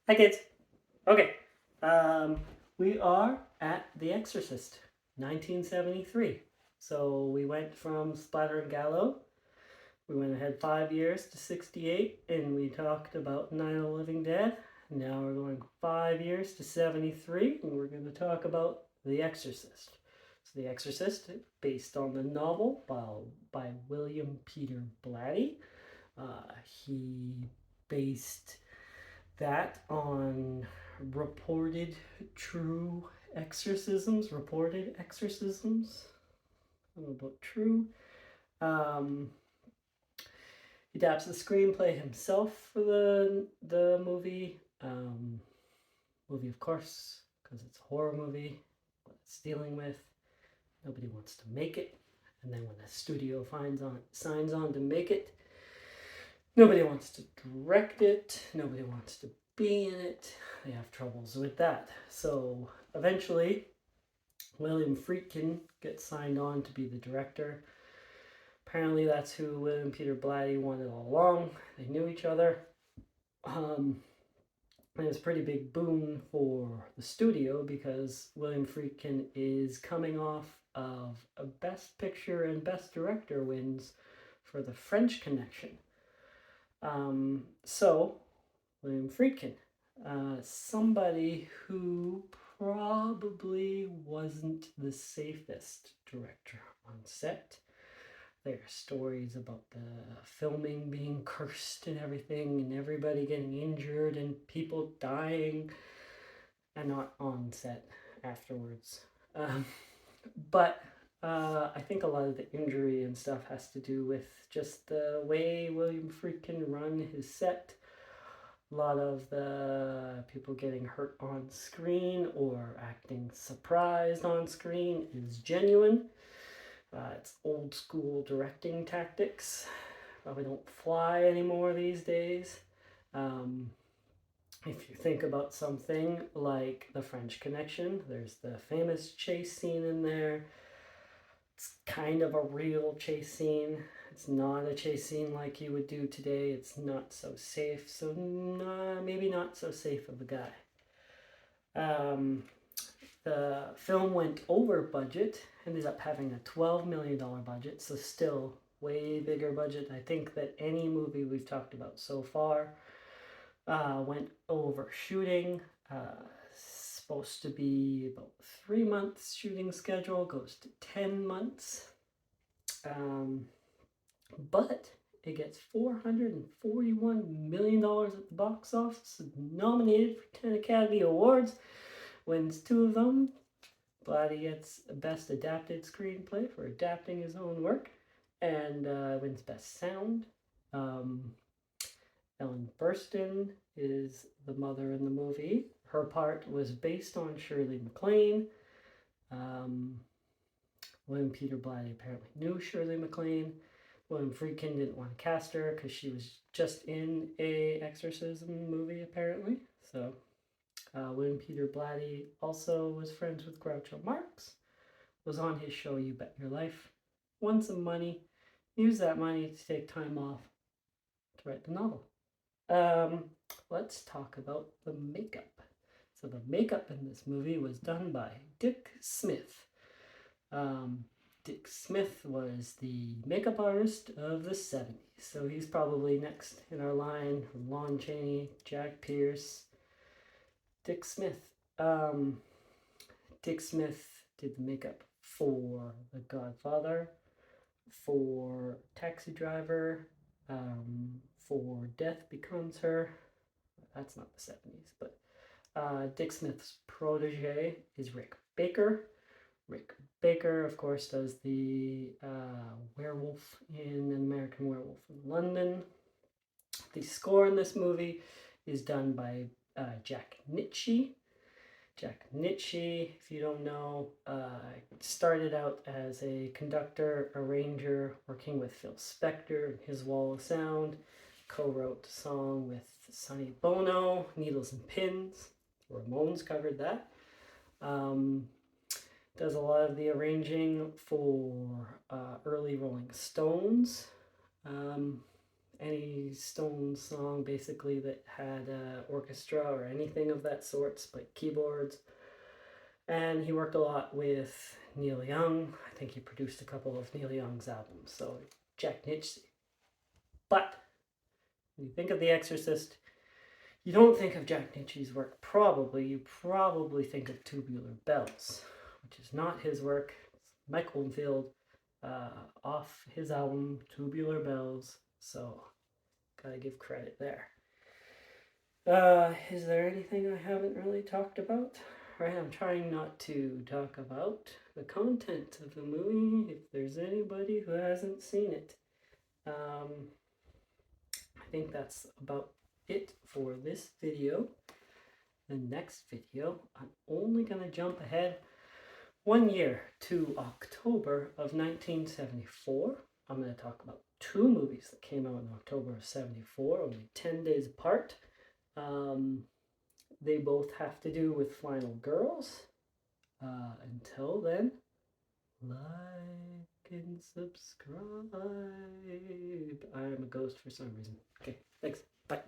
Hi, kids. Okay. Um, we are at The Exorcist, 1973. So we went from Splatter and Gallo. We went ahead 5 years to 68, and we talked about Night of the Living Dead. Now we're going 5 years to 73, and we're going to talk about The Exorcist. So The Exorcist, based on the novel by William Peter Blatty. He based that on reported true reported exorcisms. I don't know about true. Um, he adapts the screenplay himself for the movie. Movie, of course, because it's a horror movie. What it's dealing with, nobody wants to make it, and then when the studio signs on to make it, nobody wants to direct it, nobody wants to be in it. They have troubles with that. So eventually, William Friedkin gets signed on to be the director. Apparently, that's who William Peter Blatty wanted all along. They knew each other. And it's a pretty big boon for the studio because William Friedkin is coming off of a Best Picture and Best Director wins for The French Connection. So, William Friedkin, somebody who probably wasn't the safest director on set. There are stories about the filming being cursed and everything, and everybody getting injured and people dying, and not on set afterwards. But I think a lot of the injury and stuff has to do with just the way William Friedkin run his set. A lot of the people getting hurt on screen or acting surprised on screen is genuine. It's old school directing tactics. Probably don't fly anymore these days. If you think about something like The French Connection, there's the famous chase scene in there. It's kind of a real chase scene. It's not a chase scene like you would do today. It's not so safe. So maybe not so safe of a guy. The film went over budget, ended up having a $12 million budget, so still way bigger budget. I think that any movie we've talked about so far went over shooting. Supposed to be about 3 months shooting schedule, goes to 10 months. But it gets $441 million at the box office, nominated for 10 Academy Awards, wins 2 of them. Blatty gets Best Adapted Screenplay for adapting his own work, and wins Best Sound. Ellen Burstyn is the mother in the movie. Her part was based on Shirley MacLaine. William Peter Blatty apparently knew Shirley MacLaine. William Friedkin didn't want to cast her because she was just in a exorcism movie, apparently. So William Peter Blatty also was friends with Groucho Marx, was on his show You Bet Your Life, won some money, used that money to take time off to write the novel. Let's talk about the makeup. So the makeup in this movie was done by Dick Smith. Dick Smith was the makeup artist of the 70s. So he's probably next in our line from Lon Chaney, Jack Pierce, Dick Smith. Dick Smith did the makeup for The Godfather, for Taxi Driver, for Death Becomes Her. That's not the 70s, but Dick Smith's protege is Rick Baker. Rick Baker, of course, does the werewolf in An American Werewolf in London. The score in this movie is done by Jack Nitzsche. Jack Nitzsche, if you don't know, started out as a conductor, arranger, working with Phil Spector and his Wall of Sound. Co-wrote a song with Sonny Bono, Needles and Pins. Ramones covered that. Does a lot of the arranging for early Rolling Stones. any Stones song basically that had orchestra or anything of that sort, but keyboards. And he worked a lot with Neil Young. I think he produced a couple of Neil Young's albums. So Jack Nicholson. But when you think of The Exorcist, you don't think of Jack Nicholson's work. You probably think of Tubular Bells, which is not his work. It's Mike Oldfield off his album Tubular Bells. So gotta give credit there. Is there anything I haven't really talked about? Right, I'm trying not to talk about the content of the movie if there's anybody who hasn't seen it. I think that's about it for this video. The next video, I'm only going to jump ahead 1 year to October of 1974. I'm going to talk about 2 movies that came out in October of 74, only 10 days apart. They both have to do with final girls. Until then, like and subscribe. I'm a ghost for some reason. Okay, thanks. Bye.